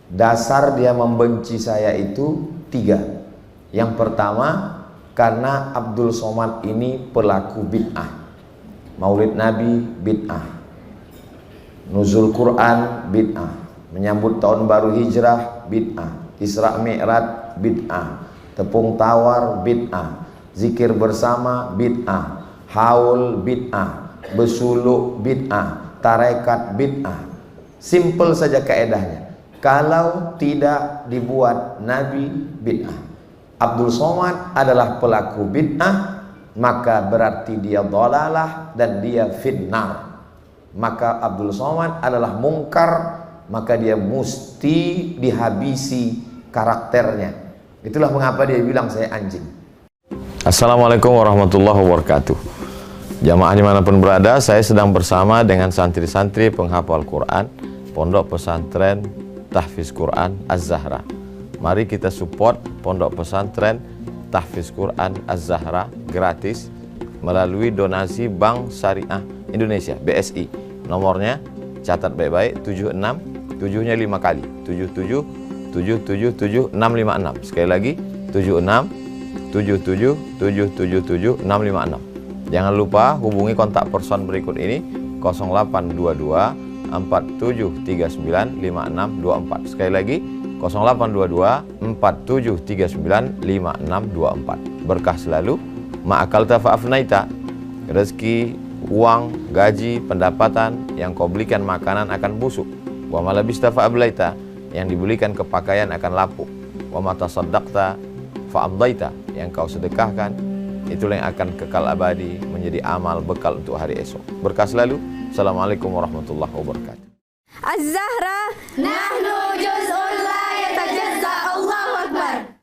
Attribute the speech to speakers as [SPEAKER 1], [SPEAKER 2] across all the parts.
[SPEAKER 1] Dasar dia membenci saya itu 3. Yang pertama, karena Abdul Somad ini pelaku bid'ah. Maulid Nabi bid'ah, nuzul Quran bid'ah, menyambut tahun baru hijrah bid'ah, Isra Mi'raj bid'ah, tepung tawar bid'ah, zikir bersama bid'ah, haul bid'ah, besuluk bid'ah, tarekat bid'ah. Simple saja kaedahnya. Kalau tidak dibuat Nabi bid'ah. Abdul Somad adalah pelaku bid'ah, maka berarti dia dhalalah dan dia finnar. Maka Abdul Somad adalah mungkar, maka dia mesti dihabisi karakternya. Itulah mengapa dia bilang saya anjing.
[SPEAKER 2] Assalamualaikum warahmatullahi wabarakatuh. Jamaah dimanapun berada, saya sedang bersama dengan santri-santri penghafal Quran Pondok Pesantren Tahfiz Quran Az-Zahra. Mari kita support Pondok Pesantren Tahfiz Quran Az-Zahra gratis melalui donasi Bank Syariah Indonesia BSI. Nomornya catat baik-baik, 76 7-nya 5 kali, 77 777 656. Sekali lagi 76 77 777 656. Jangan lupa hubungi kontak person berikut ini 0822 4739 5624. Sekali lagi 0822 4739 5624. Berkah selalu, ma'akalta fa'afnaita. Rezeki, uang, gaji, pendapatan yang kau belikan makanan akan busuk. Wa malabista fa'ablaita, yang dibelikan kepakaian akan lapuk. Wa mata saddaqta fa'amdaita, yang kau sedekahkan itulah yang akan kekal abadi menjadi amal bekal untuk hari esok. Berkah selalu. Assalamualaikum warahmatullahi wabarakatuh.
[SPEAKER 3] Az-Zahra nahnu juz'un la yatajazza. Allahu Akbar.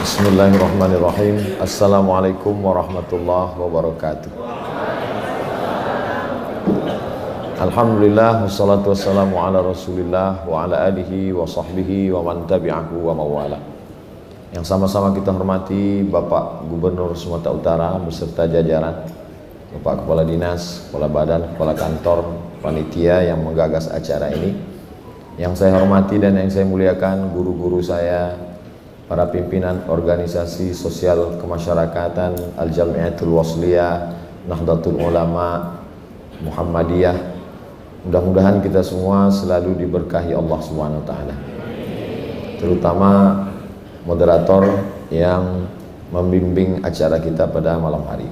[SPEAKER 1] Bismillahirrahmanirrahim. Assalamualaikum warahmatullahi wabarakatuh. Alhamdulillah, wassalatu wassalamu ala rasulillah wa ala alihi wa sahbihi wa man tabi'ahu wa mawala. Yang sama-sama kita hormati Bapak Gubernur Sumatera Utara beserta jajaran, Bapak Kepala Dinas, Kepala Badan, Kepala Kantor, panitia yang menggagas acara ini. Yang saya hormati dan yang saya muliakan guru-guru saya, para pimpinan organisasi sosial kemasyarakatan Al-Jamiatul Wasliyah, Nahdlatul Ulama, Muhammadiyah. Mudah-mudahan kita semua selalu diberkahi Allah Subhanahu wa taala. Terutama moderator yang membimbing acara kita pada malam hari.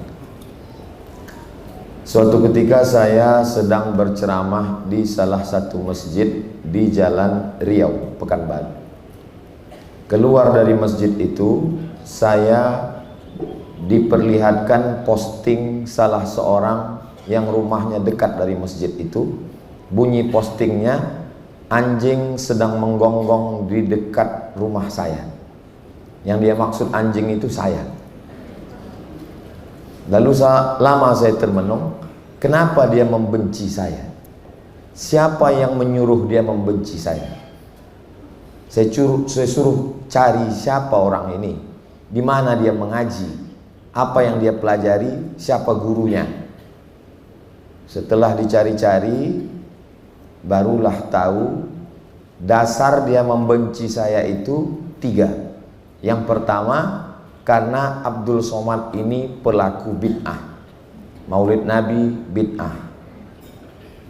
[SPEAKER 1] Suatu ketika saya sedang berceramah di salah satu masjid di Jalan Riau, Pekanbaru. Keluar dari masjid itu, saya diperlihatkan posting salah seorang yang rumahnya dekat dari masjid itu. Bunyi postingnya, anjing sedang menggonggong di dekat rumah saya. Yang dia maksud anjing itu saya. Lalu lama saya termenung, kenapa dia membenci saya? Siapa yang menyuruh dia membenci saya? Saya suruh cari siapa orang ini, di mana dia mengaji, apa yang dia pelajari, siapa gurunya. Setelah dicari-cari, barulah tahu dasar dia membenci saya itu 3. Yang pertama, karena Abdul Somad ini pelaku bid'ah. Maulid Nabi bid'ah,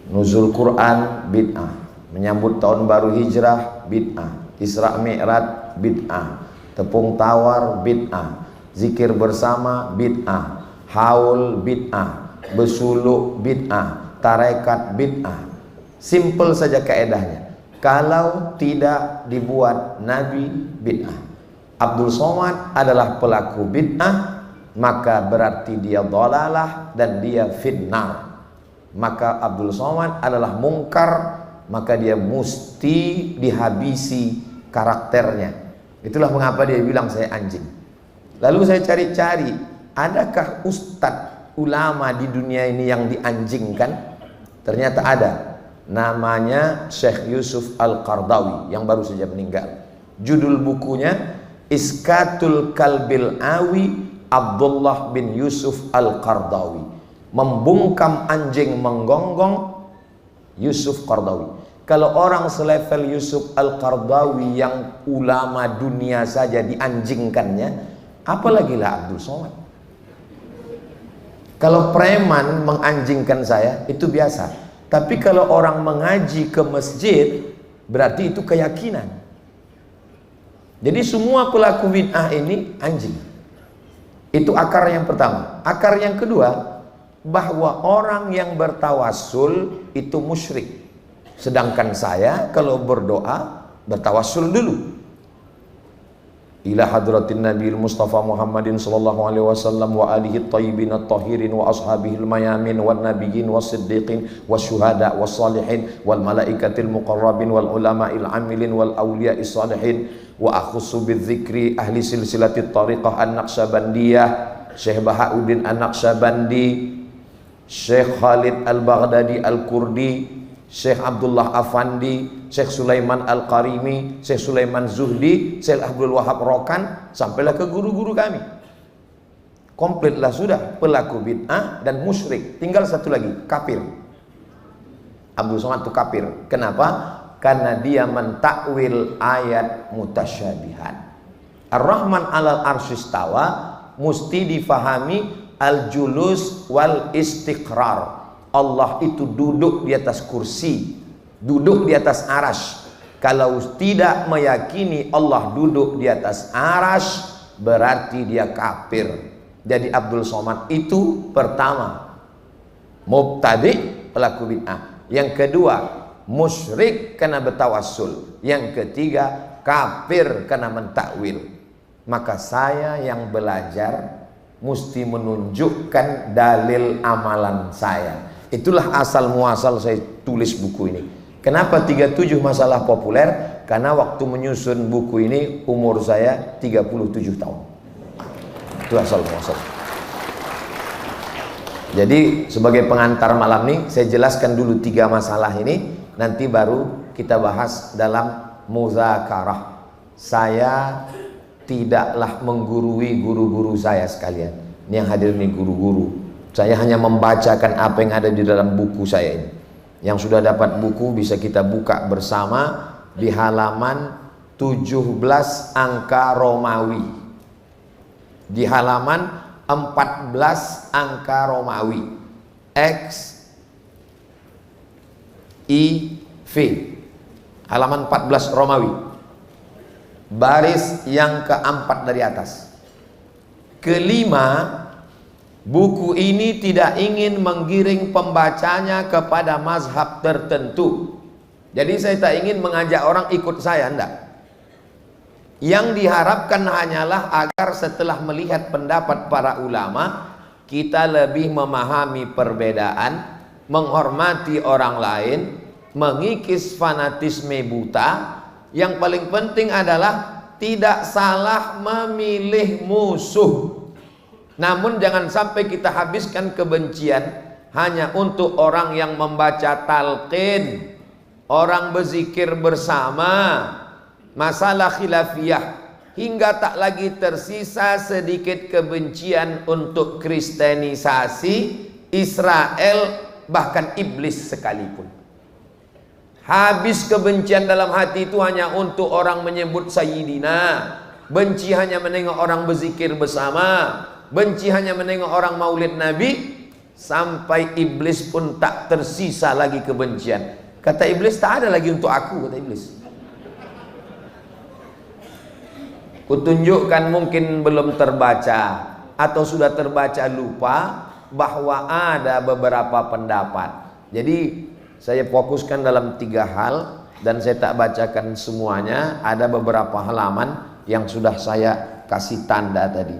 [SPEAKER 1] nuzul Quran bid'ah, menyambut tahun baru hijrah bid'ah, Isra Mi'raj bid'ah, tepung tawar bid'ah, zikir bersama bid'ah, haul bid'ah, besuluk bid'ah, tarekat bid'ah. Simple saja kaedahnya. Kalau tidak dibuat Nabi bid'ah. Abdul Somad adalah pelaku bid'ah, maka berarti dia dhalalah dan dia finnar. Maka Abdul Somad adalah mungkar, maka dia mesti dihabisi karakternya. Itulah mengapa dia bilang saya anjing. Lalu saya cari-cari, adakah ustadz ulama di dunia ini yang dianjingkan? Ternyata ada. Namanya Syekh Yusuf Al-Qardawi yang baru saja meninggal. Judul bukunya Iskatul Kalbil Awi Abdullah bin Yusuf Al-Qardawi. Membungkam anjing menggonggong Yusuf Qardawi. Kalau orang selevel Yusuf Al-Qaradawi yang ulama dunia saja dianjingkannya, apalagi lah Abdul Somad. Kalau preman menganjingkan saya itu biasa, tapi kalau orang mengaji ke masjid berarti itu keyakinan. Jadi semua pelaku bid'ah ini anjing. Itu akar yang pertama. Akar yang kedua, bahwa orang yang bertawassul itu musyrik. Sedangkan saya kalau berdoa bertawassul dulu. Ila hadratin Nabi Mustafa Muhammadin sallallahu alaihi wasallam wa alihi at-tayyibin at-tahirin wa ashabihi al-mayamin wan nabiyyin was-siddiqin wasyuhada was-salihin wal malaikatil muqarrabin wal ulama'il amilin wal awliya'is salihin wa akhussu bidzikri ahli silsilatit tariqah an-naqsabandiyah Syekh Bahauddin an-Naqsabandi, Syekh Khalid al-Baghdadi al-Kurdi, Syekh Abdullah Afandi, Syekh Sulaiman Al-Qarimi, Syekh Sulaiman Zuhdi, Syekh Abdul Wahab Rokan, sampailah ke guru-guru kami. Komplitlah sudah pelaku bid'ah dan musyrik. Tinggal satu lagi, kafir. Abdul Somad itu kafir. Kenapa? Karena dia mentakwil ayat mutasyabihan. Ar-Rahman 'alal arsyistawa mesti difahami al-julus wal istiqrar. Allah itu duduk di atas kursi, duduk di atas arash. Kalau tidak meyakini Allah duduk di atas arash, berarti dia kafir. Jadi Abdul Somad itu pertama mubtadi, pelaku bid'ah. Yang kedua musyrik karena bertawassul. Yang ketiga kafir karena mentakwil. Maka saya yang belajar mesti menunjukkan dalil amalan saya. Itulah asal muasal saya tulis buku ini. Kenapa 37 masalah populer? Karena waktu menyusun buku ini umur saya 37 tahun. Itu asal muasal. Jadi sebagai pengantar malam ini saya jelaskan dulu 3 masalah ini, nanti baru kita bahas dalam muzakarah. Saya tidaklah menggurui guru-guru saya sekalian. Ini yang hadir nih guru-guru. Saya hanya membacakan apa yang ada di dalam buku saya ini. Yang sudah dapat buku bisa kita buka bersama di halaman 17 angka Romawi. Di halaman 14 angka Romawi. X I V. Halaman 14 Romawi. Baris yang keempat dari atas. Kelima, buku ini tidak ingin menggiring pembacanya kepada mazhab tertentu. Jadi saya tak ingin mengajak orang ikut saya, enggak. Yang diharapkan hanyalah agar setelah melihat pendapat para ulama, kita lebih memahami perbedaan, menghormati orang lain, mengikis fanatisme buta. Yang paling penting adalah tidak salah memilih musuh. Namun jangan sampai kita habiskan kebencian hanya untuk orang yang membaca talqin, orang berzikir bersama, masalah khilafiyah, hingga tak lagi tersisa sedikit kebencian untuk kristenisasi, Israel, bahkan iblis sekalipun. Habis kebencian dalam hati itu hanya untuk orang menyebut Sayyidina, benci hanya menengok orang berzikir bersama, benci hanya menengok orang maulid Nabi, sampai iblis pun tak tersisa lagi kebencian. Kata iblis, tak ada lagi untuk aku, kata iblis. Kutunjukkan mungkin belum terbaca atau sudah terbaca lupa bahwa ada beberapa pendapat. Jadi saya fokuskan dalam 3 hal dan saya tak bacakan semuanya. Ada beberapa halaman yang sudah saya kasih tanda tadi.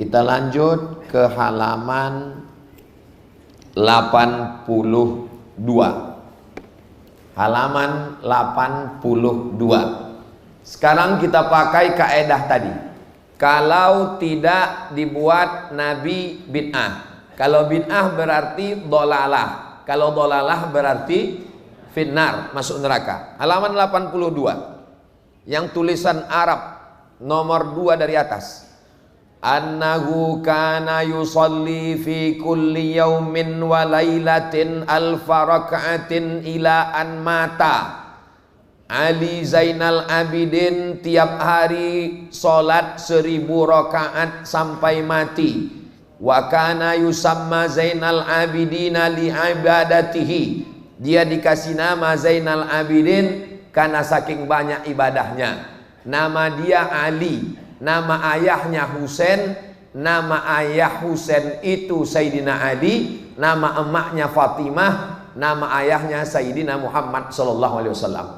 [SPEAKER 1] Kita lanjut ke halaman 82. Halaman 82. Sekarang kita pakai kaedah tadi. Kalau tidak dibuat Nabi bid'ah. Kalau bid'ah berarti dolalah. Kalau dolalah berarti finnar, masuk neraka. Halaman 82. Yang tulisan Arab nomor 2 dari atas. annahu kana yusalli fi kulli yaumin wa lailatin alfa raka'atin ila an mata. Ali Zainal Abidin tiap hari salat 1000 rakaat sampai mati. Wa kana yusamma Zainal Abidina li ibadatihi. Dia dikasih nama Zainal Abidin karena saking banyak ibadahnya. Nama dia Ali, nama ayahnya Husain, nama ayah Husain itu Sayyidina Ali, nama emaknya Fatimah, nama ayahnya Sayyidina Muhammad sallallahu alaihi wasallam.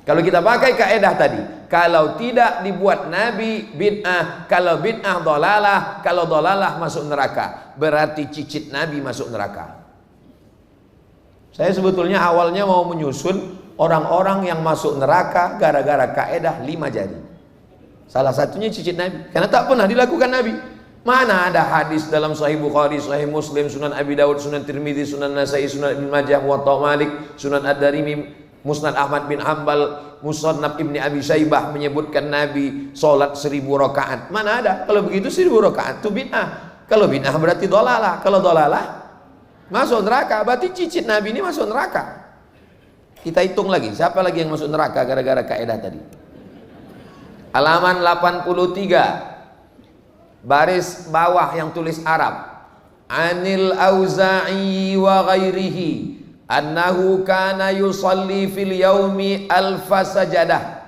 [SPEAKER 1] Kalau kita pakai kaidah tadi, kalau tidak dibuat Nabi bid'ah, kalau bid'ah dolalah, kalau dolalah masuk neraka, berarti cicit Nabi masuk neraka. Saya sebetulnya awalnya mau menyusun orang-orang yang masuk neraka gara-gara kaidah 5 jari. Salah satunya cicit Nabi, karena tak pernah dilakukan Nabi. Mana ada hadis dalam Sahih Bukhari, Sahih Muslim, Sunan Abi Dawud, Sunan Tirmidzi, Sunan Nasai, Sunan Ibn Majah, Muwatta Malik, Sunan Ad-Darimi, Musnad Ahmad bin Hanbal, Musannaf Ibni Abi Syaibah menyebutkan Nabi sholat 1000 rakaat. Mana ada? Kalau begitu 1000 rakaat itu bid'ah. Kalau bid'ah berarti dolalah. Kalau dolalah masuk neraka. Berarti cicit Nabi ini masuk neraka. Kita hitung lagi, siapa lagi yang masuk neraka gara-gara kaidah tadi? Halaman 83, baris bawah yang tulis Arab. Anil Auza'i wa ghairihi annahu kana yusalli fil yaumi alfa sajadah.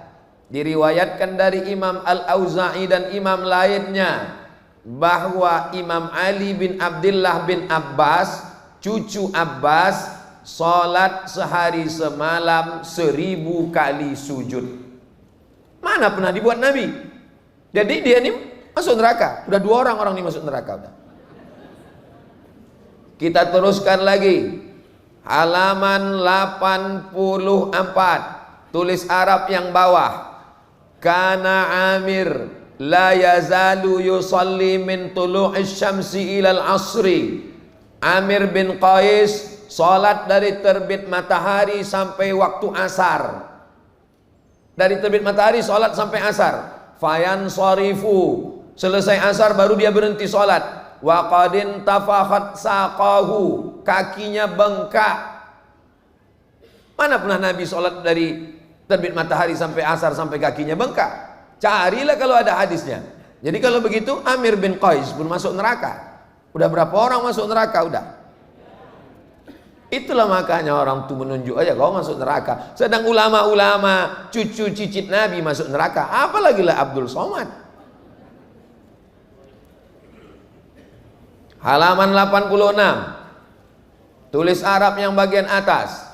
[SPEAKER 1] Diriwayatkan dari Imam Al-Auza'i dan imam lainnya bahwa Imam Ali bin Abdullah bin Abbas, cucu Abbas, salat sehari semalam 1000 kali sujud. Mana pernah dibuat Nabi? Jadi dia ini masuk neraka. Udah 2 orang ini masuk neraka udah. Kita teruskan lagi. Halaman 84, tulis Arab yang bawah. Kana Amir la yazalu yusalli min tulu'is syamsi ilal asri. Amir bin Qais salat dari terbit matahari sampai waktu asar. Dari terbit matahari salat sampai asar. Fayan sharifu, selesai asar baru dia berhenti salat. Wa qadin tafakhat saqahu, kakinya bengkak. Mana pernah Nabi sholat dari terbit matahari sampai asar sampai kakinya bengkak? Carilah kalau ada hadisnya. Jadi kalau begitu Amir bin Qais pun masuk neraka. Udah berapa orang masuk neraka udah? Itulah makanya orang tuh menunjuk aja kau masuk neraka. Sedang ulama-ulama cucu cicit Nabi masuk neraka, apalagi lah Abdul Somad. Halaman 86, tulis Arab yang bagian atas.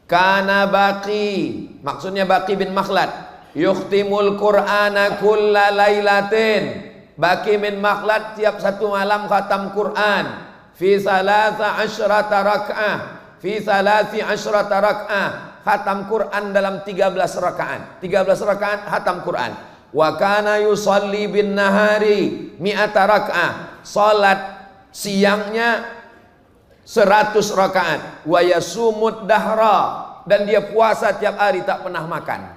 [SPEAKER 1] Kana Baqi, maksudnya Baqi bin Makhlad, yukhtimul Qur'ana kulla lailatin. Baqi bin Makhlad tiap satu malam khatam Quran. Fi 13 raka'ah, fi 13 raka'ah, khatam Quran dalam 13 rakaat. 13 rakaat khatam Quran. Wa kana yusalli bin nahari 100 raka'ah, salat siangnya 100 rakaat. Wa yasumud dahra, dan dia puasa tiap hari tak pernah makan.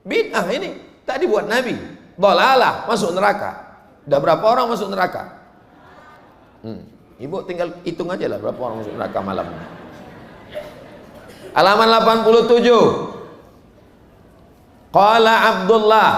[SPEAKER 1] Bid'ah ini tak dibuat Nabi. Dolalah, masuk neraka. Udah berapa orang masuk neraka? Ibu tinggal hitung aja lah berapa orang masuk neraka malam. Halaman 87. Qala Abdullah,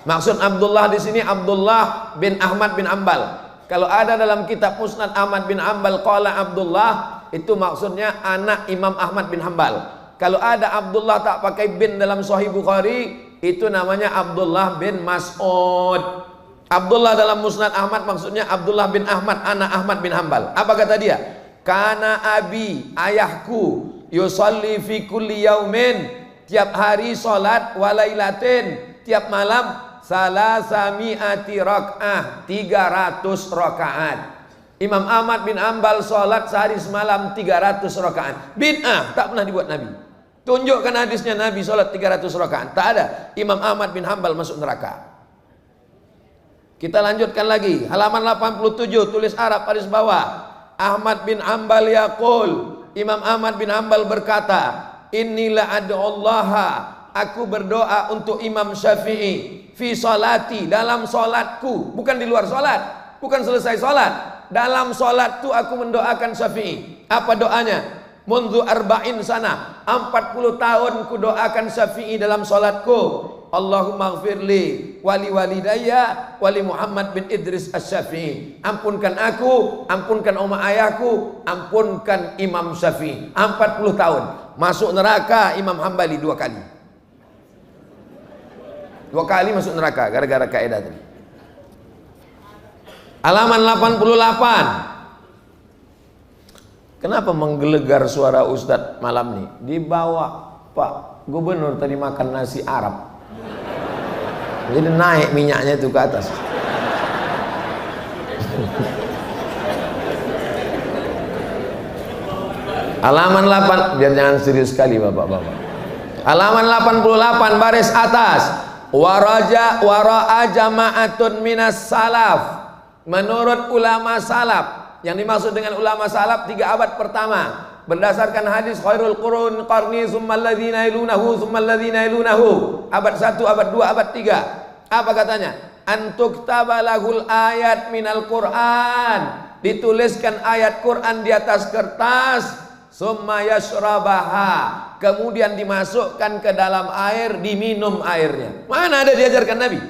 [SPEAKER 1] maksud Abdullah di sini Abdullah bin Ahmad bin Hanbal. Kalau ada dalam kitab Musnad Ahmad bin Hanbal qala Abdullah, itu maksudnya anak Imam Ahmad bin Hanbal. Kalau ada Abdullah tak pakai bin dalam Sahih Bukhari, itu namanya Abdullah bin Mas'ud. Abdullah dalam Musnad Ahmad maksudnya Abdullah bin Ahmad, anak Ahmad bin Hanbal. Apa kata dia? Kana abi, ayahku, yusalli fi kulli yaumin, tiap hari salat walailatin, tiap malam salasami'ati rak'ah, 300 rakaat. Imam Ahmad bin Hanbal salat sehari semalam 300 rakaat. Bid'ah, tak pernah dibuat Nabi. Tunjukkan hadisnya Nabi salat 300 rakaat. Tak ada. Imam Ahmad bin Hanbal masuk neraka. Kita lanjutkan lagi. Halaman 87, tulis Arab baris bawah. Ahmad bin Hanbal yaqul, Imam Ahmad bin Hanbal berkata, Inni la ad'ullaha aku berdoa untuk Imam Syafi'i fi sholati, dalam sholatku, bukan di luar sholat, bukan selesai sholat, dalam sholatku aku mendoakan Syafi'i. Apa doanya? Mundu arba'in sana, 40 tahun ku doakan Syafi'i dalam sholatku. Allahumma gfirli wali walidayya wali Muhammad bin Idris Asy-Syafi'i. Ampunkan aku, ampunkan umat ayahku, ampunkan Imam Syafi'i. 40 tahun. Masuk neraka Imam Hambali 2 kali. 2 kali masuk neraka gara-gara kaidah tadi. Halaman 88. Kenapa menggelegar suara Ustadz malam nih? Dibawa Pak Gubernur tadi makan nasi Arab. Jadi naik minyaknya itu ke atas. Halaman 8, biar jangan serius sekali bapak-bapak. Halaman 88 baris atas. Wara'a jama'atun minas salaf. Menurut ulama salaf, yang dimaksud dengan ulama salaf 3 abad pertama, berdasarkan hadis khairul qurun qarni tsummal ladzina yalunahu tsummal ladzina yalunahu, abad 1, abad 2, abad 3. Apa katanya? Antuktabalahul ayat minal Qur'an, dituliskan ayat Quran di atas kertas, summa yashrabaha, kemudian dimasukkan ke dalam air, diminum airnya. Mana ada diajarkan Nabi?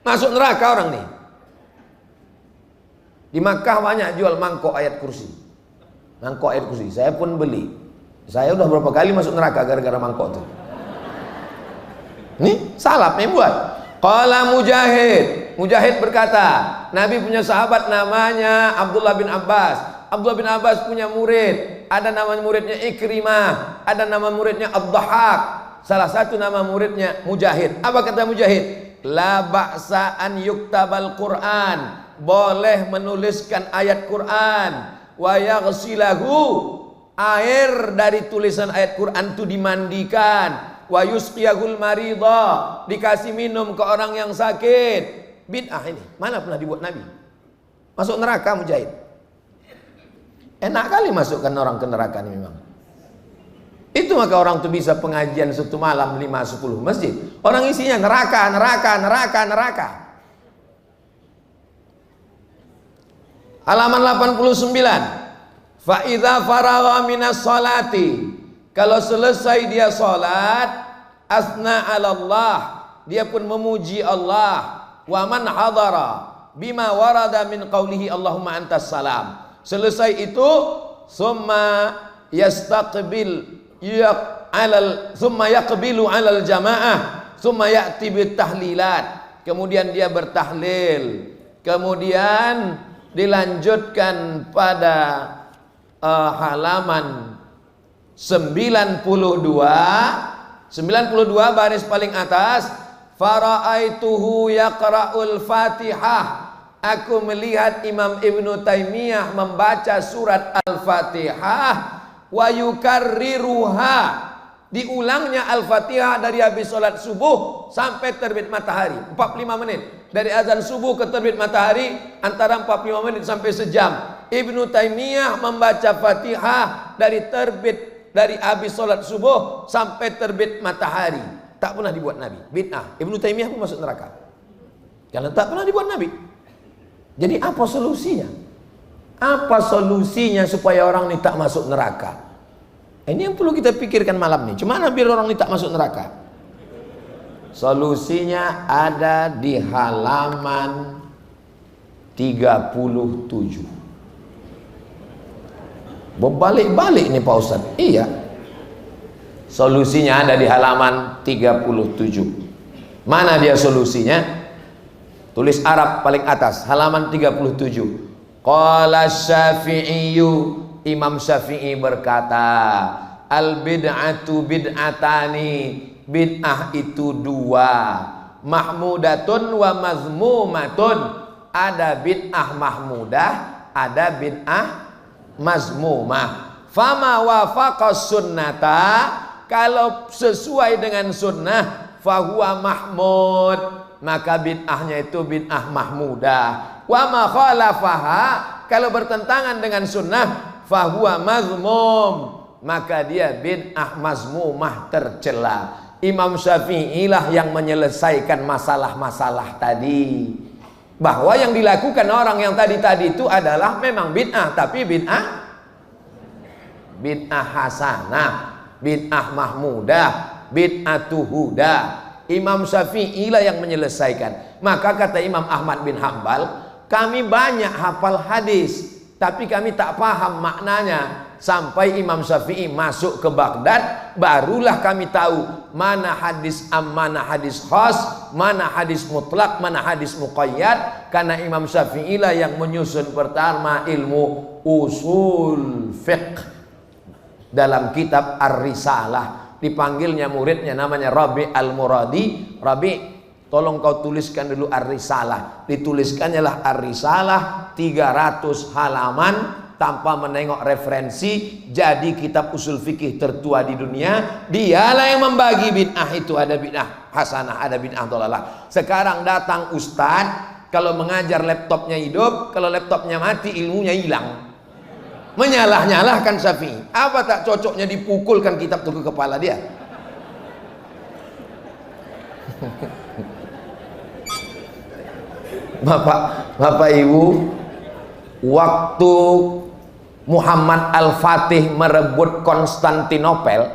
[SPEAKER 1] Masuk neraka orang nih. Di Makkah banyak jual mangkok ayat kursi. Mangkok ayat kursi, saya pun beli. Saya udah berapa kali masuk neraka gara-gara mangkok itu. Nih, salaf yang buat. Qala Mujahid. Mujahid berkata, Nabi punya sahabat namanya Abdullah bin Abbas. Abdullah bin Abbas punya murid. Ada nama muridnya Ikrimah, ada nama muridnya Ad-Dhahhak. Salah satu nama muridnya Mujahid. Apa kata Mujahid? La ba'sa an yuktabal Qur'an. Boleh menuliskan ayat Quran, wa yaghsilahu, air dari tulisan ayat Quran itu dimandikan, wa yusqiyahul maridha, dikasih minum ke orang yang sakit. Bid'ah ini mana pernah dibuat Nabi? Masuk neraka Mujahid. Enak kali masukkan orang ke neraka ini memang. Itu maka orang tuh bisa pengajian 1 malam 5-10 masjid. Orang isinya neraka, neraka, neraka, neraka. Halaman 89. Fa idza faragha minas salati, kalau selesai dia salat, asna 'ala Allah, dia pun memuji Allah. Wa man hadara bima warada min qaulihi Allahumma antas salam. Selesai itu, summa yastaqbil summa yaqbilu 'alal jamaah, summa ya'ti bit tahlilat. Kemudian dia bertahlil. Kemudian dilanjutkan pada halaman 92 baris paling atas. Fara'aituhu yaqra'ul Fatihah, aku melihat Imam Ibnu Taimiyah membaca surat Al-Fatihah, wa yukarriruha, diulangnya Al-Fatihah dari habis sholat subuh sampai terbit matahari, 45 menit. Dari azan subuh ke terbit matahari antara 45 menit sampai sejam. Ibnu Taimiyah membaca Fatihah dari habis sholat subuh sampai terbit matahari. Tak pernah dibuat Nabi. Bid'ah. Ibnu Taimiyah pun masuk neraka karena tak pernah dibuat Nabi. Jadi apa solusinya? Apa solusinya supaya orang ini tak masuk neraka? Ini yang perlu kita pikirkan malam ini. Gimana biar orang ini tak masuk neraka? Solusinya ada di halaman 37. Berbalik-balik nih Pak Ustadz. Iya. Solusinya ada di halaman 37. Mana dia solusinya? Tulis Arab paling atas, halaman 37. Qala Syafi'iyyu, Imam Syafi'i berkata, al bid'atu bid'atani, bid'ah itu 2, mahmudatun wa mazmumatun. Ada bid'ah mahmudah, ada bid'ah mazmumah. Fama wafaqas sunnata, kalau sesuai dengan sunnah, fahuwa mahmud, maka bid'ahnya itu bid'ah mahmudah. Wa ma khalafaha, kalau bertentangan dengan sunnah, fahuwa mazmum, maka dia bid'ah mazmumah, tercela. Imam Syafi'i lah yang menyelesaikan masalah-masalah tadi. Bahwa yang dilakukan orang yang tadi itu adalah memang bid'ah, tapi bid'ah hasanah, bid'ah mahmudah, bid'atu huda. Imam Syafi'i lah yang menyelesaikan. Maka kata Imam Ahmad bin Hambal, kami banyak hafal hadis, tapi kami tak paham maknanya. Sampai Imam Syafi'i masuk ke Baghdad, barulah kami tahu mana hadis am, mana hadis khas, mana hadis mutlak, mana hadis muqayyad. Karena Imam Syafi'i lah yang menyusun pertama ilmu usul fiqh dalam kitab Ar-Risalah. Dipanggilnya muridnya namanya Rabi Al-Muradi. Rabi, tolong kau tuliskan dulu Ar-Risalah. Dituliskannya lah Ar-Risalah 300 halaman tanpa menengok referensi, jadi kitab usul fikih tertua di dunia. Dialah yang membagi bid'ah itu, ada bid'ah hasanah, ada bid'ah dhalalah. Sekarang datang ustadz, kalau mengajar laptopnya hidup, kalau laptopnya mati ilmunya hilang. Menyalah-nyalahkan Syafi'i. Apa tak cocoknya dipukulkan kitab itu ke kepala dia? Bapak Ibu, waktu Muhammad Al-Fatih merebut Konstantinopel,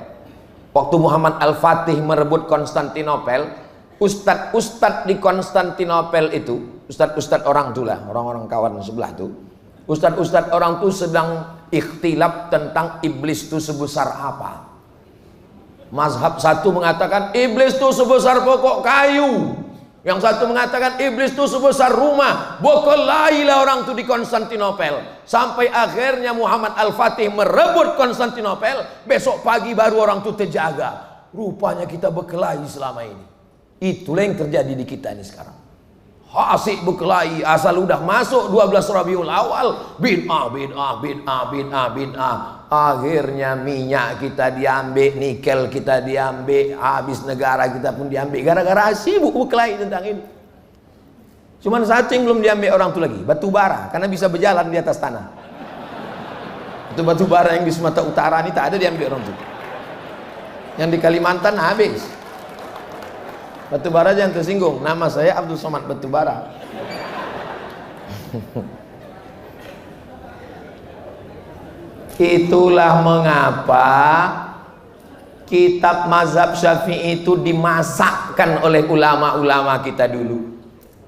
[SPEAKER 1] ustadz-ustadz di Konstantinopel itu, ustadz-ustadz orang tulah, orang-orang kawan sebelah tuh, ustadz-ustadz orang tuh sedang ikhtilaf tentang iblis itu sebesar apa. Mazhab satu mengatakan iblis itu sebesar pokok kayu, yang satu mengatakan iblis itu sebesar rumah. Berkelailah orang itu di Konstantinopel. Sampai akhirnya Muhammad Al-Fatih merebut Konstantinopel. Besok pagi baru orang itu terjaga. Rupanya kita berkelahi selama ini. Itulah yang terjadi di kita ini sekarang. Asik berkelahi asal udah masuk 12 Rabiul Awal. Bid'ah. Akhirnya minyak kita diambil, nikel kita diambil, habis negara kita pun diambil. Gara-gara sibuk berkelahi tentang ini. Cuman satu yang belum diambil orang itu lagi, batu bara, karena bisa berjalan di atas tanah. Itu batu bara yang di Sumatera Utara ini tak ada diambil orang itu. Yang di Kalimantan habis. Batu bara jangan tersinggung. Nama saya Abdul Somad Batu Bara. Itulah mengapa kitab mazhab Syafi'i itu dimasakkan oleh ulama-ulama kita dulu.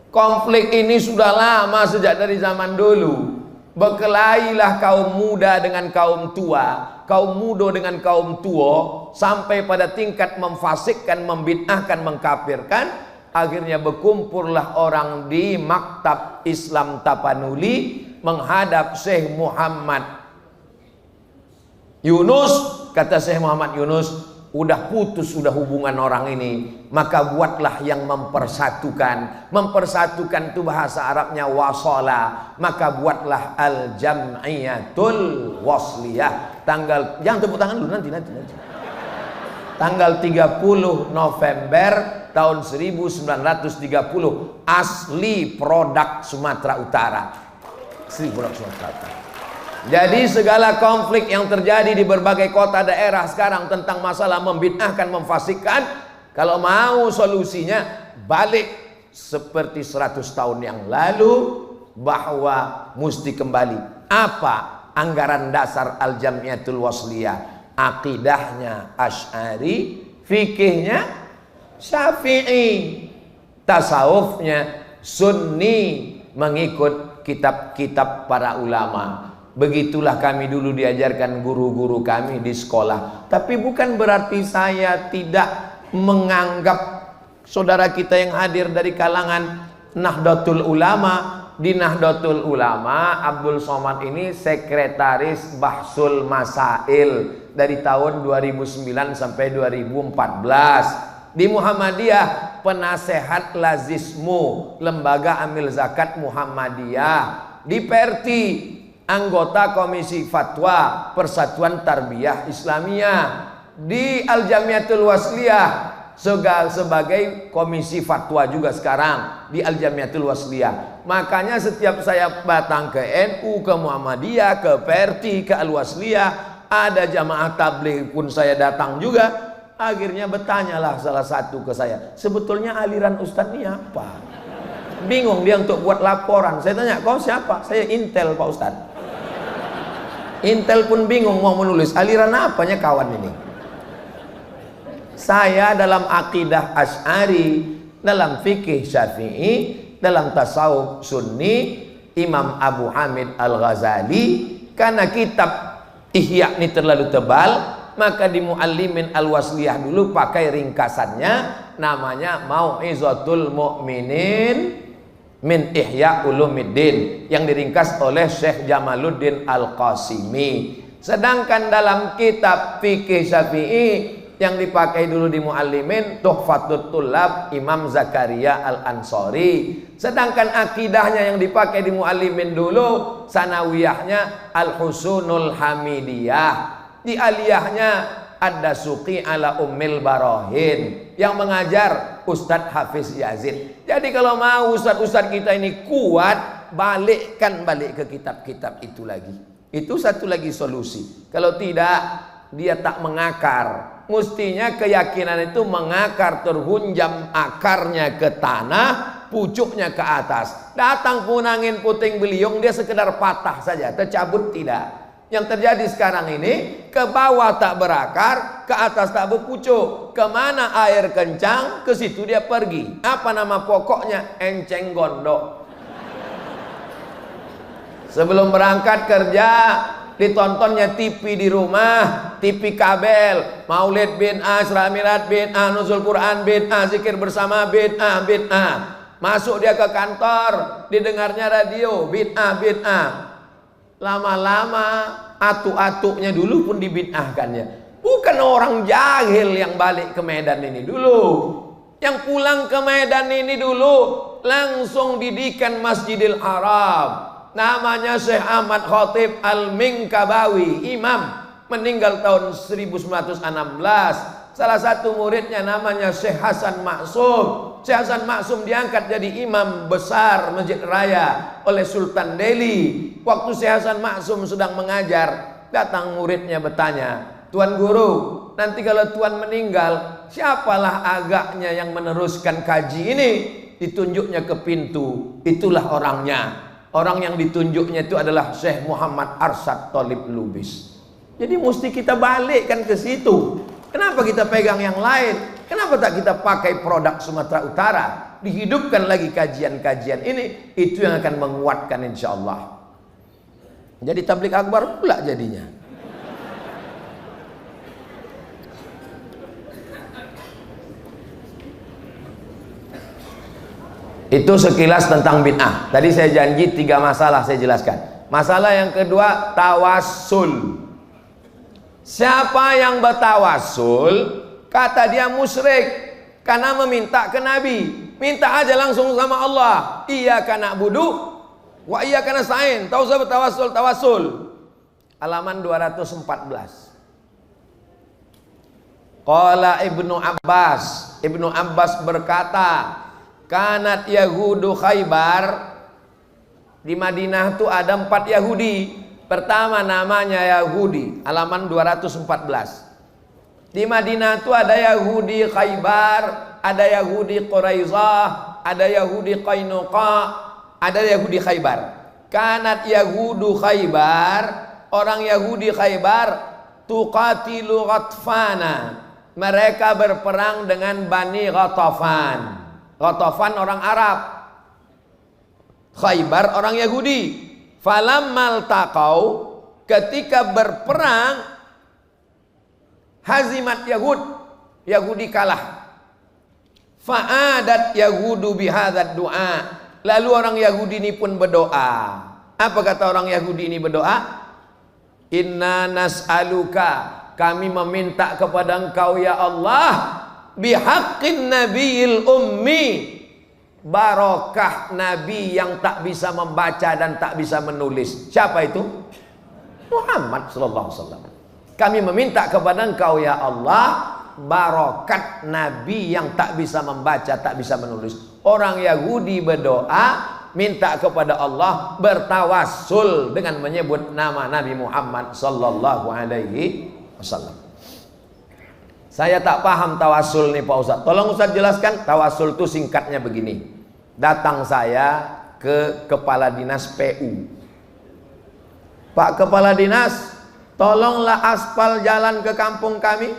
[SPEAKER 1] Konflik ini sudah lama, sejak dari zaman dulu. Berkelailah kaum muda dengan kaum tua, kaum muda dengan kaum tua, sampai pada tingkat memfasikkan, membid'ahkan, mengkafirkan. Akhirnya berkumpullah orang di Maktab Islam Tapanuli menghadap Syekh Muhammad Yunus. Kata Syekh Muhammad Yunus, udah putus sudah hubungan orang ini, maka buatlah yang mempersatukan. Mempersatukan itu bahasa Arabnya wasala, maka buatlah al-jam'iyatul wasliyah. Tanggal, jangan tepuk tangan dulu, nanti. Tanggal 30 November tahun 1930, asli produk Sumatera Utara. Asli produk Sumatera Utara. Jadi segala konflik yang terjadi di berbagai kota daerah sekarang tentang masalah membid'ahkan, memfasikkan, kalau mau solusinya balik seperti 100 tahun yang lalu, bahwa mesti kembali. Apa anggaran dasar Al-Jamiatul Wasliyah? Akidahnya Asy'ari, fikihnya Syafi'i, tasawufnya Sunni, mengikut kitab-kitab para ulama. Begitulah kami dulu diajarkan guru-guru kami di sekolah. Tapi bukan berarti saya tidak menganggap saudara kita yang hadir dari kalangan Nahdlatul Ulama. Di Nahdlatul Ulama, Abdul Somad ini sekretaris Bahsul Masail dari tahun 2009 sampai 2014. Di Muhammadiyah, penasehat Lazismu, Lembaga Amil Zakat Muhammadiyah. Di Perti, anggota Komisi Fatwa Persatuan Tarbiyah Islamiyah. Di Al-Jamiatul Wasliyah sebagai komisi fatwa juga sekarang di Al-Jamiatul Wasliyah. Makanya setiap saya datang ke NU, ke Muhammadiyah, ke Perti, ke Al-Wasliyah, ada jamaah tabligh pun saya datang juga. Akhirnya bertanyalah salah satu ke saya, sebetulnya aliran Ustadz ini apa? Bingung dia untuk buat laporan. Saya tanya, kau siapa? Saya Intel Pak Ustadz. Intel pun bingung mau menulis aliran apanya kawan ini. Saya dalam akidah Asy'ari, dalam fikih Syafi'i, dalam tasawuf Sunni, Imam Abu Hamid Al-Ghazali. Karena kitab Ihya ini terlalu tebal, maka di Muallimin Al-Wasliyah dulu pakai ringkasannya, namanya Mau'izatul Mu'minin min Ihya Ulumuddin, yang diringkas oleh Syekh Jamaluddin Al-Qasimi. Sedangkan dalam kitab fikih Syafi'i yang dipakai dulu di Muallimin, Tuhfatul Tullab Imam Zakaria Al-Ansari. Sedangkan akidahnya yang dipakai di Muallimin dulu, sanawiyahnya Al-Husunul Hamidiyah. Di aliyahnya Ad-Dasuqi ala Ummil Barahin, yang mengajar Ustadz Hafiz Yazid. Jadi kalau mau ustadz-ustadz kita ini kuat, balik ke kitab-kitab itu lagi. Itu satu lagi solusi. Kalau tidak, dia tak mengakar. Mestinya keyakinan itu mengakar, terhunjam akarnya ke tanah, pucuknya ke atas. Datang pun angin puting beliung, dia sekedar patah saja, tercabut tidak. Yang terjadi sekarang ini, ke bawah tak berakar, ke atas tak berpucuk. Kemana air kencang, ke situ dia pergi. Apa nama pokoknya? Enceng gondok. Sebelum berangkat kerja, ditontonnya TV di rumah, TV kabel, Maulid bid'ah, Isra Mi'raj bid'ah, Nuzul Quran bid'ah, zikir bersama bid'ah. Masuk dia ke kantor, didengarnya radio bid'ah. Lama-lama atuk-atuknya dulu pun dibid'ahkannya. Bukan orang jahil yang balik ke Medan ini dulu, yang pulang ke Medan ini dulu langsung didikan Masjidil Haram. Namanya Syekh Ahmad Khatib Al-Minkabawi, imam, meninggal tahun 1916. Salah satu muridnya namanya Syekh Hasan Maksum. Syekh Hasan Maksum diangkat jadi imam besar Masjid Raya oleh Sultan Delhi. Waktu Syekh Hasan Maksum sedang mengajar, datang muridnya bertanya, Tuan Guru, nanti kalau Tuan meninggal, siapalah agaknya yang meneruskan kaji ini? Ditunjuknya ke pintu, itulah orangnya. Orang yang ditunjuknya itu adalah Syekh Muhammad Arsyad Thalib Lubis. Jadi mesti kita balikkan ke situ. Kenapa kita pegang yang lain? Kenapa tak kita pakai produk Sumatera Utara? Dihidupkan lagi kajian-kajian ini, itu yang akan menguatkan insya Allah. Jadi tabligh akbar pula jadinya. Itu sekilas tentang bid'ah. Tadi saya janji 3 masalah saya jelaskan. Masalah yang kedua, tawassul. Siapa yang bertawassul, kata dia musyrik, karena meminta ke Nabi. Minta aja langsung sama Allah. Iyyaka na'budu wa iyyaka nasta'in. Tahu saya bertawassul, tawassul. Halaman 214. Qala Ibnu Abbas. Ibnu Abbas berkata, kanat Yahudu Khaybar. Di Madinah itu ada 4 Yahudi. Pertama namanya Yahudi, halaman 214. Di Madinah itu ada Yahudi Khaybar, ada Yahudi Quraizah, ada Yahudi Qainuqa, ada Yahudi Khaybar. Kanat Yahudu Khaybar, orang Yahudi Khaybar, tuqatilu Ghatfana. Mereka berperang dengan Bani Ghatafan. Ghatafan orang Arab, Khaybar orang Yahudi. Falammal taqau, ketika berperang, hazimat Yahud, Yahudi kalah. Fa'adat Yahudu bihadzal du'a. Lalu orang Yahudi ini pun berdoa. Apa kata orang Yahudi ini berdoa? Inna nas'aluka, kami meminta kepada engkau ya Allah, bihaqqin nabiyil ummi, barokah Nabi yang tak bisa membaca dan tak bisa menulis. Siapa itu? Muhammad sallallahu alaihi wasallam. Kami meminta kepada engkau ya Allah, barokat Nabi yang tak bisa membaca, tak bisa menulis. Orang Yahudi berdoa, minta kepada Allah, bertawassul dengan menyebut nama Nabi Muhammad sallallahu alaihi wasallam. Saya tak paham tawasul nih Pak Ustadz. Tolong Ustadz jelaskan. Tawasul itu singkatnya begini. Datang saya ke kepala dinas PU. Pak kepala dinas, tolonglah aspal jalan ke kampung kami.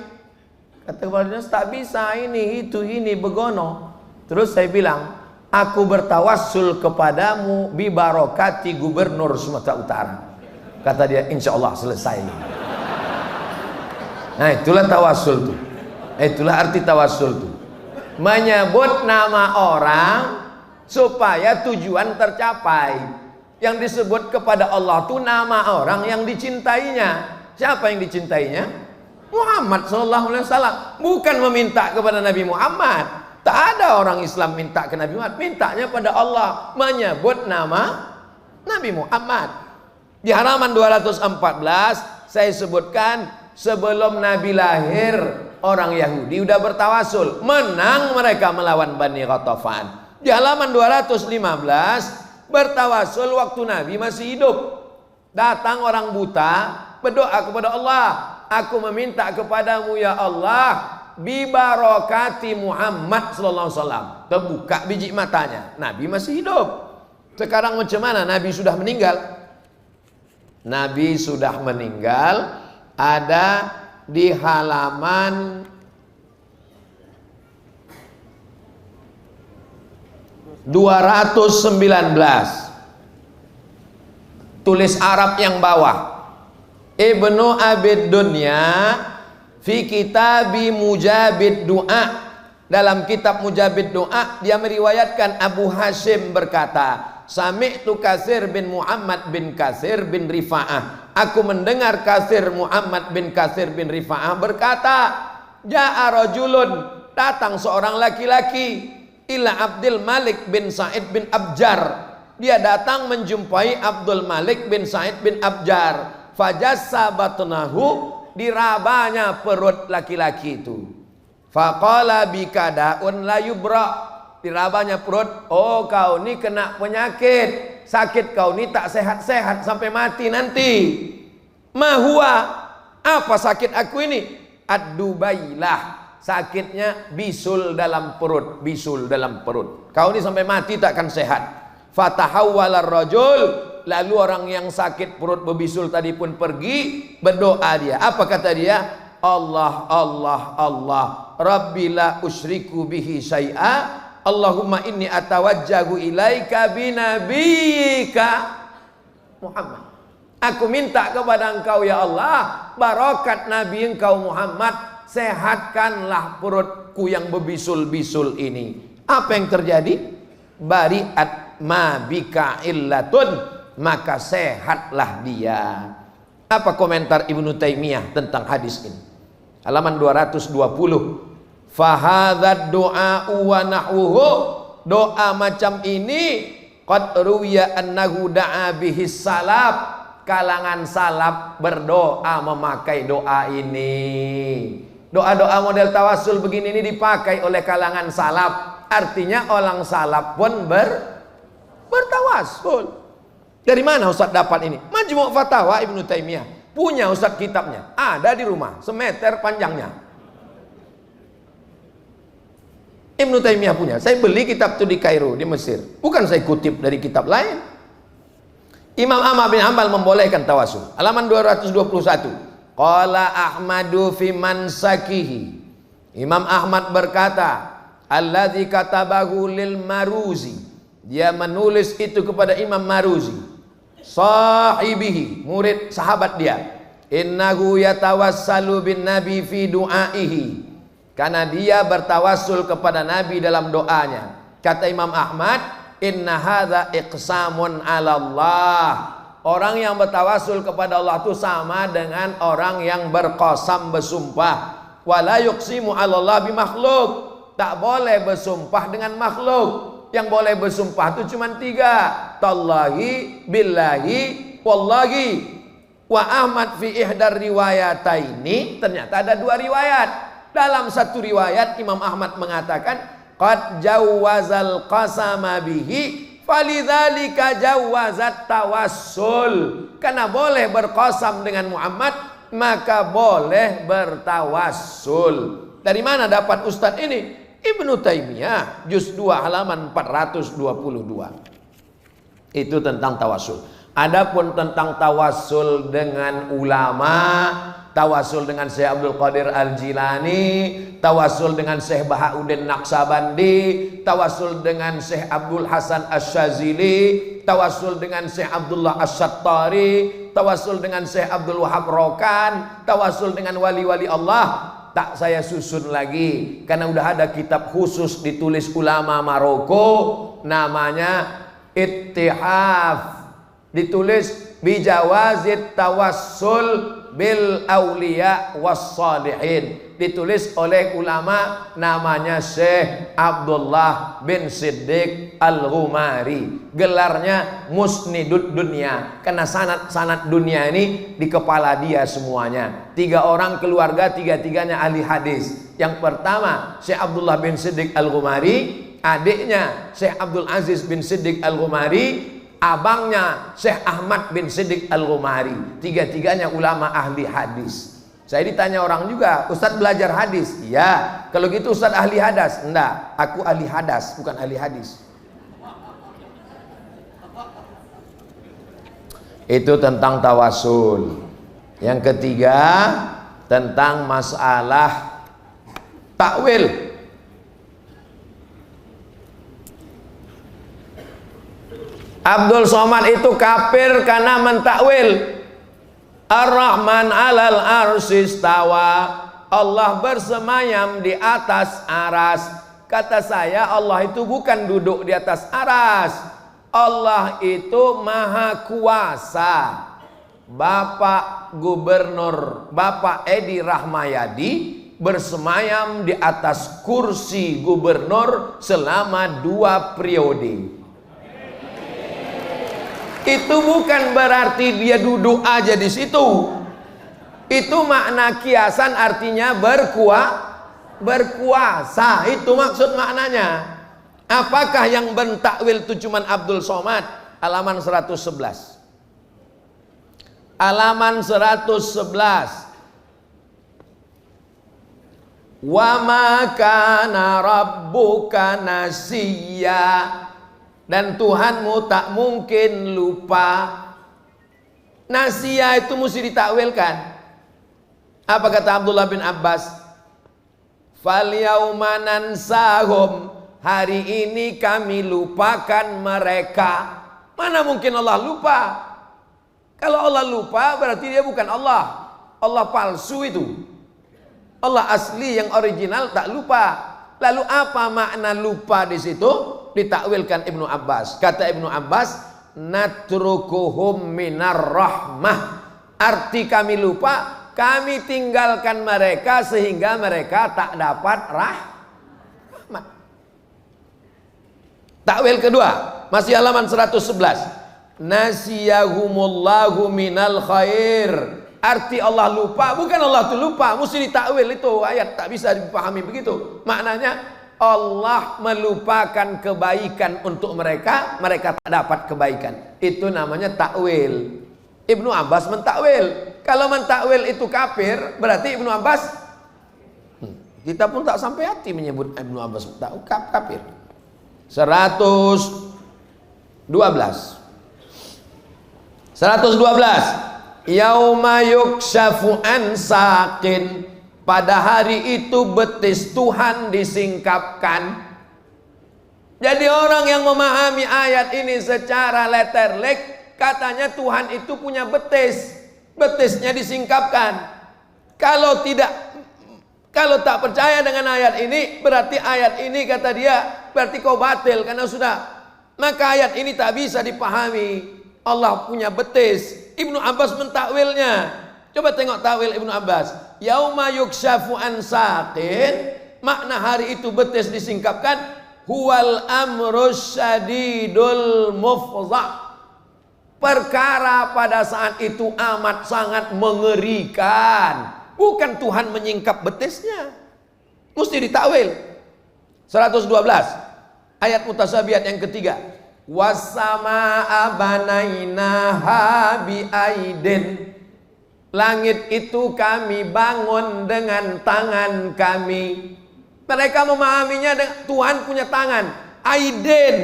[SPEAKER 1] Kata kepala dinas, tak bisa, ini, itu, ini, begono. Terus saya bilang, aku bertawassul kepadamu bi barokati gubernur Sumatera Utara. Kata dia, insya Allah selesai. Nah itulah tawassul tuh. Itulah arti tawassul tuh. Menyebut nama orang supaya tujuan tercapai. Yang disebut kepada Allah tuh nama orang yang dicintainya. Siapa yang dicintainya? Muhammad sallallahu alaihi wasallam. Bukan meminta kepada Nabi Muhammad. Tak ada orang Islam minta ke Nabi Muhammad. Mintanya pada Allah. Menyebut nama Nabi Muhammad. Di halaman 214 saya sebutkan, sebelum Nabi lahir orang Yahudi udah bertawasul, menang mereka melawan Bani Ghatafan. Di halaman 215 bertawasul waktu Nabi masih hidup. Datang orang buta berdoa kepada Allah, aku meminta kepadamu ya Allah bi barakati Muhammad sallallahu alaihi wasallam. Terbuka biji matanya, Nabi masih hidup. Sekarang macam mana? Nabi sudah meninggal. Nabi sudah meninggal. Ada di halaman 219. Tulis Arab yang bawah. Ibnu Abid Dunya fi kitabi Mujabid Du'a. Dalam kitab Mujabid Du'a dia meriwayatkan Abu Hashim berkata, Sami'tu Katsir bin Muhammad bin Katsir bin Rifa'ah. Aku mendengar Katsir Muhammad bin Katsir bin Rifa'ah berkata, Ja'a rajulun, datang seorang laki-laki ila Abdul Malik bin Sa'id bin Abjar. Dia datang menjumpai Abdul Malik bin Sa'id bin Abjar. Fajassa batnahu, dirabanya perut laki-laki itu. Faqala bikadaun la yubra, dirabanya perut, oh kau ni kena penyakit, sakit kau ni tak sehat-sehat sampai mati nanti. Mahua, apa sakit aku ini? Ad-dubailah, sakitnya bisul dalam perut, bisul dalam perut. Kau ni sampai mati takkan sehat. Fatahawwalar rajul, lalu orang yang sakit perut berbisul tadi pun pergi, berdoa dia. Apa kata dia? Allah, Allah, Allah, Rabbi la usyriku bihi syai'a, Allahumma inni atawajjahu ilaika binabiyika Muhammad. Aku minta kepada engkau ya Allah, barakat Nabi engkau Muhammad, sehatkanlah perutku yang berbisul-bisul ini. Apa yang terjadi? Bari'at ma bika illatun, maka sehatlah dia. Apa komentar Ibnu Taimiyah tentang hadis ini? Halaman 220. Fahadzad du'a wa nahwuhu, doa macam ini qad ruwiya annahu da'a bihi salaf, kalangan salaf berdoa memakai doa ini. Doa-doa model tawasul begini ini dipakai oleh kalangan salaf. Artinya orang salaf pun bertawasul. Dari mana Ustaz dapat ini? Majmu' Fatawa Ibnu Taimiyah. Punya Ustaz kitabnya, ada di rumah, semeter panjangnya. Ibnu Taimiyah punya. Saya beli kitab itu di Kairo, di Mesir. Bukan saya kutip dari kitab lain. Imam Ahmad bin Hanbal membolehkan tawasul. Halaman 221. Qala Ahmadu fi mansakihi. Imam Ahmad berkata, alladzi katabahu lil Maruzi. Dia menulis itu kepada Imam Maruzi, sahibihi, murid sahabat dia. Innahu yatawassalu bin nabi fi du'aihi, karena dia bertawassul kepada Nabi dalam doanya. Kata Imam Ahmad, inna hadza iqsamun 'ala Allah. Orang yang bertawassul kepada Allah itu sama dengan orang yang berqasam, bersumpah. Wala yuqsimu 'ala Allah bi makhluk. Tak boleh bersumpah dengan makhluk. Yang boleh bersumpah itu cuma 3. Tallahi, billahi, wallahi. Wa Ahmad fi ihdar riwayataini, ternyata ada 2 riwayat. Dalam satu riwayat Imam Ahmad mengatakan qad jawwazal qasama bihi falidzalika jawwazat tawassul. Karena boleh berqasam dengan Muhammad, maka boleh bertawassul.
[SPEAKER 4] Dari mana dapat Ustadz ini? Ibnu Taimiyah juz 2 halaman 422. Itu tentang tawasul. Adapun tentang tawasul dengan ulama, tawasul dengan Syekh Abdul Qadir Al-Jilani, tawasul dengan Syekh Bahauddin Naqsabandi, tawasul dengan Syekh Abdul Hasan Asy-Syadzili, tawasul dengan Syekh Abdullah Asy-Syattari, tawasul dengan Syekh Abdul Wahab Rokan, tawasul dengan wali-wali Allah, tak saya susun lagi karena udah ada kitab khusus ditulis ulama Maroko, namanya Ittihaf, ditulis bijawazit tawassul bil auliya was salihin, ditulis oleh ulama namanya Syekh Abdullah bin Siddiq Al-Ghumari. Gelarnya Musnidud Dunya karena sanad dunia ini di kepala dia semuanya. 3 orang keluarga, 3-3-nya ahli hadis. Yang pertama Syekh Abdullah bin Siddiq Al-Ghumari, adiknya Syekh Abdul Aziz bin Siddiq Al-Ghumari, abangnya Syekh Ahmad bin Siddiq Al-Ghumari. 3-3-nya ulama ahli hadis. Saya ditanya orang juga, Ustadz belajar hadis? Ya. Kalau gitu Ustadz ahli hadas? Enggak, aku ahli hadas, bukan ahli hadis. Itu tentang tawasul. Yang ketiga tentang masalah takwil. Abdul Somad itu kafir karena mentakwil Ar-Rahman 'alal arsy istawa. Allah bersemayam di atas aras. Kata saya, Allah itu bukan duduk di atas aras. Allah itu maha kuasa. Bapak Gubernur, Bapak Edi Rahmayadi bersemayam di atas kursi gubernur selama 2 periode. Itu bukan berarti dia duduk aja di situ. Itu makna kiasan, artinya berkuasa. Itu maksud maknanya. Apakah yang bentakwil itu cuman Abdul Somad? Halaman 111. Halaman 111. Wa ma kana rabbuka nasiya. Dan Tuhanmu tak mungkin lupa. Nasiya itu mesti ditakwilkan. Apa kata Abdullah bin Abbas? Fal yauma nansahum, hari ini kami lupakan mereka. Mana mungkin Allah lupa? Kalau Allah lupa berarti dia bukan Allah. Allah palsu itu. Allah asli yang original tak lupa. Lalu apa makna lupa di situ? Ditakwilkan Ibnu Abbas. Kata Ibnu Abbas, natrukuhum minar rahmah. Arti kami lupa, kami tinggalkan mereka sehingga mereka tak dapat rahmat. Takwil kedua, masih halaman 111. Nasiyahumullahu minal khair. Arti Allah lupa, bukan Allah itu lupa, mesti ditakwil itu ayat, tak bisa dipahami begitu. Maknanya Allah melupakan kebaikan untuk mereka, mereka tak dapat kebaikan. Itu namanya takwil. Ibnu Abbas mentakwil. Kalau mentakwil itu kafir, berarti Ibnu Abbas, kita pun tak sampai hati menyebut Ibnu Abbas kafir. 112. Yauma yukshafu an saqin. Pada hari itu betis Tuhan disingkapkan. Jadi orang yang memahami ayat ini secara letterlek, katanya Tuhan itu punya betis. Betisnya disingkapkan. Kalau tak percaya dengan ayat ini, berarti ayat ini kata dia, berarti kau batil karena sudah. Maka ayat ini tak bisa dipahami. Allah punya betis. Ibnu Abbas mentakwilnya. Coba tengok takwil Ibnu Abbas. Yauma yukshafu an saqin, makna hari itu betis disingkapkan, huwal amrus syadidul mufza. Perkara pada saat itu amat sangat mengerikan. Bukan Tuhan menyingkap betisnya. Mesti ditakwil. 112. Ayat mutasabihat yang ketiga. Wassamaa banainaha biaidin. Langit itu kami bangun dengan tangan kami. Mereka memahaminya dengan Tuhan punya tangan. Aiden,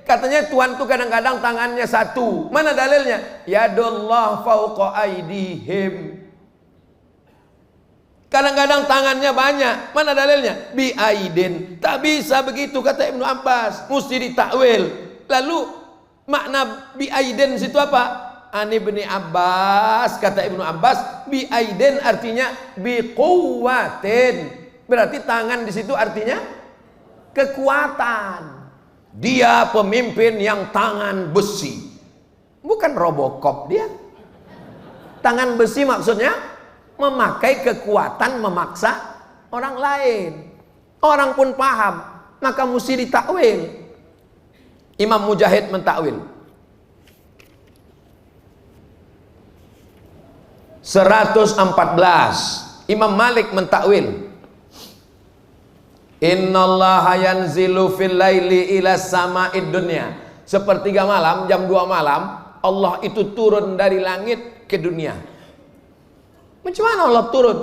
[SPEAKER 4] katanya Tuhan tuh kadang-kadang tangannya satu. Mana dalilnya? Yadullah fauqa aidihim. Kadang-kadang tangannya banyak. Mana dalilnya? Bi aidin. Tak bisa begitu kata Ibnu Abbas. Mesti ditakwil. Lalu makna bi aidin situ apa? Ani Ibnu Abbas, kata Ibnu Abbas, bi aidin artinya bi quwwatin. Berarti tangan di situ artinya kekuatan. Dia pemimpin yang tangan besi. Bukan Robocop dia. Tangan besi maksudnya memakai kekuatan memaksa orang lain. Orang pun paham, maka mesti ditakwil. Imam Mujahid mentakwil 114. Imam Malik mentakwil Innallaha yanzilu fil laili ila sama'id dunya. Sepertiga malam, jam 2 malam, Allah itu turun dari langit ke dunia. Macam mana Allah turun?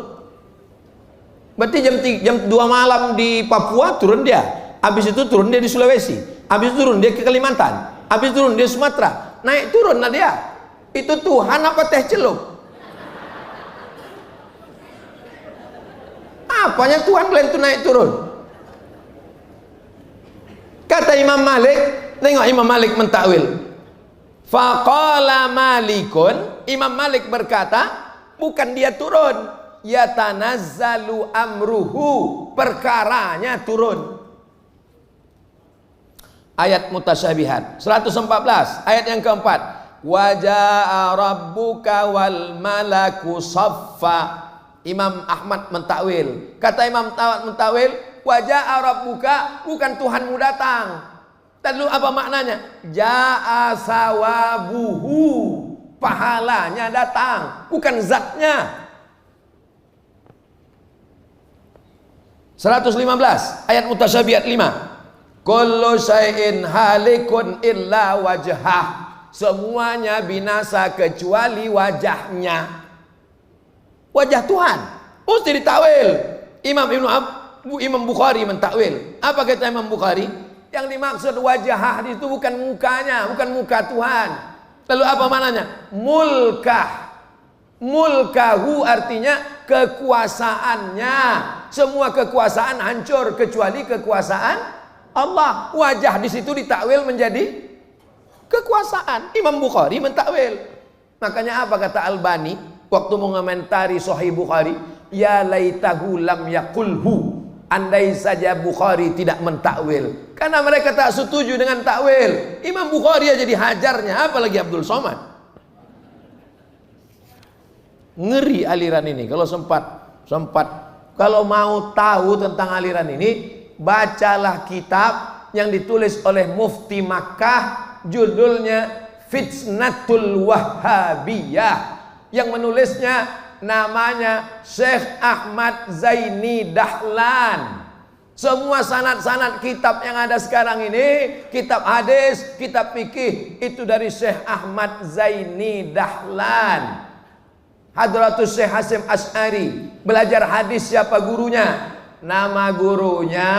[SPEAKER 4] Berarti jam 2 malam di Papua turun dia. Habis itu turun dia di Sulawesi. Habis itu turun dia ke Kalimantan. Habis itu turun dia Sumatera. Naik turun lah dia. Itu Tuhan apa teh celup? Apanya Tuhan kalian itu naik turun? Kata Imam Malik, tengok Imam Malik mentakwil. Faqala Malikun, Imam Malik berkata, bukan dia turun, yatanazzalu amruhu, perkaranya turun. Ayat mutasyabihat 114, ayat yang keempat. Waja'a rabbuka wal malaku saffa. Imam Ahmad mentakwil. Kata Imam mentakwil, waja'a rabbuka, bukan Tuhanmu datang. Lalu apa maknanya? Ja'a sawabuhu, pahalanya datang, bukan zatnya. 115 ayat mutasyabihat 5. Kullu syai'in halikun illa wajhah. Semuanya binasa kecuali wajahnya. Wajah Tuhan mesti ditakwil. Imam Bukhari mentakwil. Apa kata Imam Bukhari? Yang dimaksud wajah itu bukan mukanya, bukan muka Tuhan. Lalu apa maknanya? Mulkah. Mulkahu artinya kekuasaannya. Semua kekuasaan hancur kecuali kekuasaan Allah. Wajah di situ ditakwil menjadi kekuasaan. Imam Bukhari mentakwil. Makanya apa kata Albani waktu mengomentari Sahih Bukhari? Ya laitahu lam yaqulhu. Andai saja Bukhari tidak mentakwil, karena mereka tak setuju dengan takwil. Imam Bukhari aja dihajarnya, apalagi Abdul Somad. Ngeri aliran ini. Kalau sempat kalau mau tahu tentang aliran ini, bacalah kitab yang ditulis oleh Mufti Makkah, judulnya Fitnatul Wahhabiyah, yang menulisnya namanya Syekh Ahmad Zaini Dahlan. Semua sanad-sanad kitab yang ada sekarang ini, kitab hadis, kitab fikih, itu dari Syekh Ahmad Zaini Dahlan. Hadratus Syekh Hasim Asy'ari. Belajar hadis siapa gurunya? Nama gurunya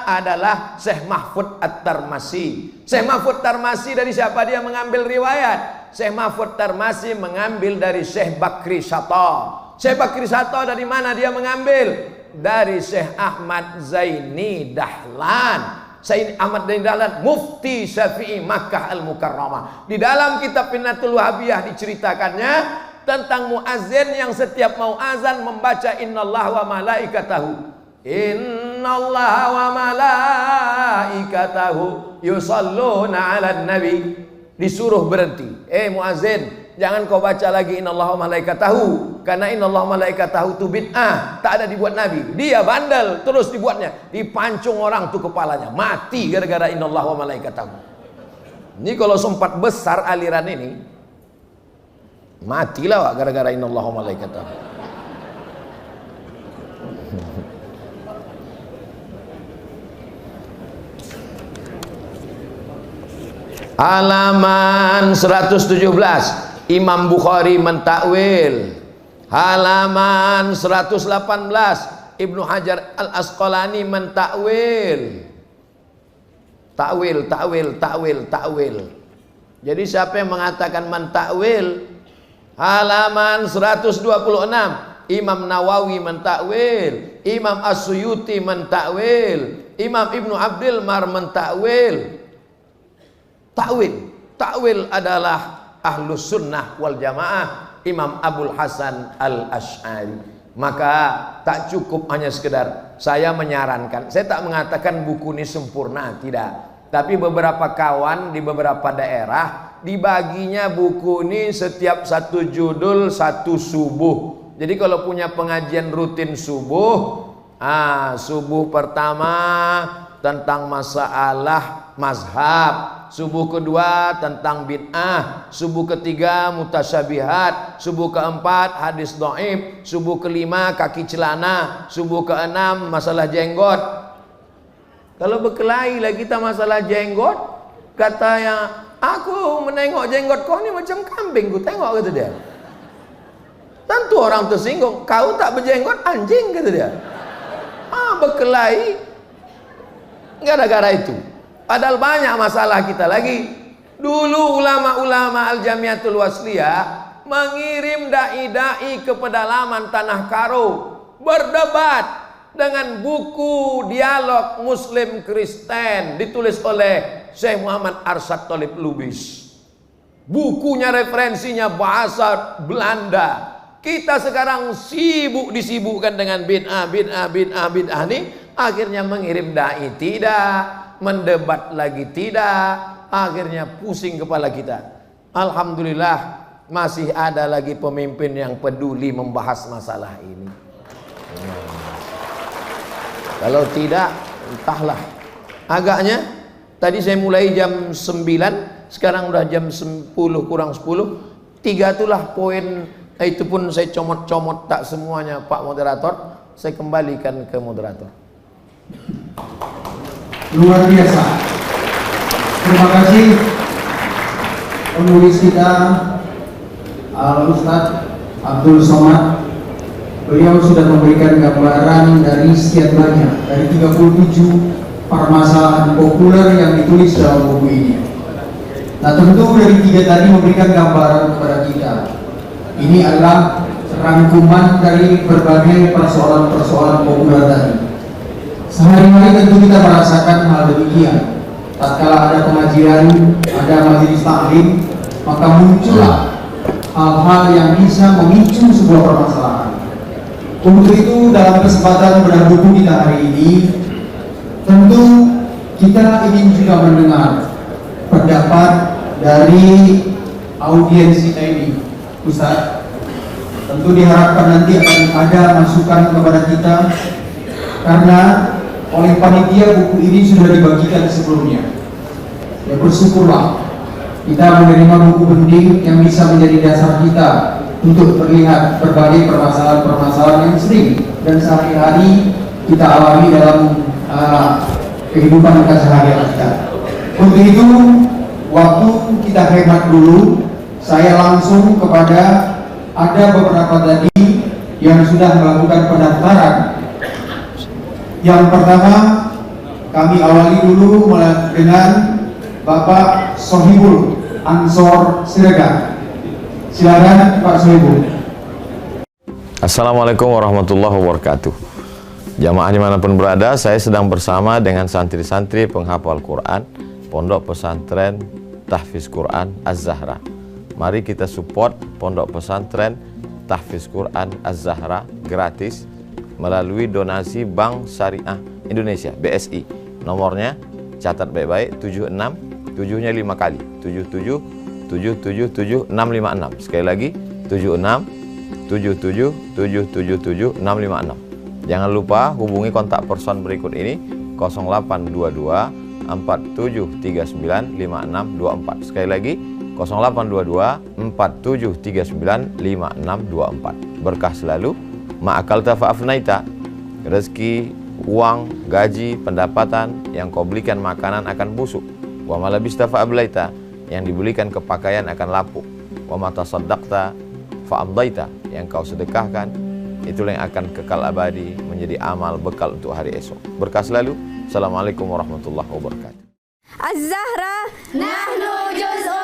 [SPEAKER 4] adalah Syekh Mahfud At-Tarmasi. Syekh Mahfud Tarmasi dari siapa dia mengambil riwayat? Syekh Mahfud Tarmasi mengambil dari Syekh Bakri Syatta. Syekh Bakri Syatta dari mana dia mengambil? Dari Syekh Ahmad Zaini Dahlan. Syekh Ahmad Zaini Dahlan, Mufti Syafi'i Makkah Al-Mukarramah. Di dalam kitab Fitnatul Wahhabiyah diceritakannya tentang muazzin yang setiap mau azan membaca innallaha wa malaikatahu. Innallaha wa malaikatahu yusalluna 'alan nabi. Disuruh berhenti. Muazzin, jangan kau baca lagi innallaha wa malaikatahu, karena innallaha wa malaikatahu itu bid'ah, tak ada dibuat Nabi. Dia bandel, terus dibuatnya. Dipancung orang tuh kepalanya, mati gara-gara innallaha wa malaikatahu. Ini kalau sempat besar aliran ini, matilah gara-gara innallaha wa malaikatahu. Halaman 117, Imam Bukhari mentakwil halaman 118 Ibnu Hajar Al-Asqalani mentakwil. Takwil. Jadi siapa yang mengatakan mentakwil? Halaman 126 Imam Nawawi mentakwil, Imam As-Suyuti mentakwil, Imam Ibnu Abdul Mar mentakwil. Takwil adalah Ahlus Sunnah wal Jamaah, Imam Abul Hasan Al-Asy'ari. Maka tak cukup hanya sekedar saya menyarankan. Saya tak mengatakan buku ini sempurna, tidak. Tapi beberapa kawan di beberapa daerah dibaginya buku ini setiap satu judul satu subuh. Jadi kalau punya pengajian rutin subuh, subuh pertama tentang masalah mazhab, subuh kedua tentang bid'ah, subuh ketiga mutasyabihat, subuh keempat hadis dhaif, subuh kelima kaki celana, subuh keenam masalah jenggot. Kalau berkelahi lah kita masalah jenggot, katanya aku menengok jenggot kau ni macam kambing, ku tengok, kata dia. Tentu orang tersinggung, kau tak berjenggot anjing, kata dia. Berkelahi gara-gara itu. Padahal banyak masalah kita lagi. Dulu ulama-ulama Al-Jamiatul Wasliyah mengirim dai-dai ke pedalaman Tanah Karo, berdebat dengan buku dialog Muslim Kristen ditulis oleh Syekh Muhammad Arsyad Thalib Lubis. Bukunya referensinya bahasa Belanda. Kita sekarang disibukkan dengan bid'ah nih. Akhirnya mengirim dai tidak, mendebat lagi tidak, akhirnya pusing kepala kita. Alhamdulillah masih ada lagi pemimpin yang peduli membahas masalah ini. Kalau tidak, entahlah. Agaknya tadi saya mulai jam 9, sekarang udah jam 10 kurang 10. 3 itulah poin, itu pun saya comot-comot tak semuanya Pak Moderator. Saya kembalikan ke moderator.
[SPEAKER 5] Luar biasa. Terima kasih penulis kita Al-Ustadz Abdul Somad. Beliau sudah memberikan gambaran dari sekian banyak, dari 37 permasalahan populer yang ditulis dalam buku ini. Nah, tentu dari 3 tadi memberikan gambaran kepada kita. Ini adalah rangkuman dari berbagai persoalan-persoalan populer tadi. Sehari-hari tentu kita merasakan hal demikian. Tatkala ada pengajian, ada majelis taklim, maka muncullah hal-hal yang bisa memicu sebuah permasalahan. Untuk itu dalam kesempatan bedah buku kita hari ini, tentu kita ingin juga mendengar pendapat dari audiens kita ini, Ustaz. Tentu diharapkan nanti akan ada masukan kepada kita, karena oleh panitia buku ini sudah dibagikan sebelumnya. Ya, bersyukurlah kita menerima buku penting yang bisa menjadi dasar kita untuk melihat berbagai permasalahan-permasalahan yang sering dan sehari-hari kita alami dalam kehidupan keseharian kita. Untuk itu, waktu kita hemat dulu, saya langsung kepada ada beberapa tadi yang sudah melakukan pendaftaran. Yang pertama, kami awali dulu dengan Bapak Sohibul Ansor Siregar. Silakan Pak Sohibul.
[SPEAKER 2] Assalamualaikum warahmatullahi wabarakatuh. Jamaah dimanapun berada, saya sedang bersama dengan santri-santri penghafal Quran Pondok Pesantren Tahfiz Quran Az-Zahra. Mari kita support Pondok Pesantren Tahfiz Quran Az-Zahra gratis melalui donasi Bank Syariah Indonesia (BSI). Nomornya catat baik-baik, 76 7-nya 5 kali, 77 777 656. Sekali lagi 76 77 777 656. Jangan lupa hubungi kontak person berikut ini 0822 4739 5624. Sekali lagi 0822 4739 5624. Berkah selalu, ma'akalta fa'afnaita. Rezeki, uang, gaji, pendapatan yang kau belikan makanan akan busuk. Wa malabista fa'ablaita, yang dibelikan ke pakaian akan lapuk. Wa mata saddaqta fa'amdaita, yang kau sedekahkan, itulah yang akan kekal abadi menjadi amal bekal untuk hari esok. Berkah selalu. Assalamualaikum warahmatullahi wabarakatuh.
[SPEAKER 3] Az-Zahra nahnu juz'un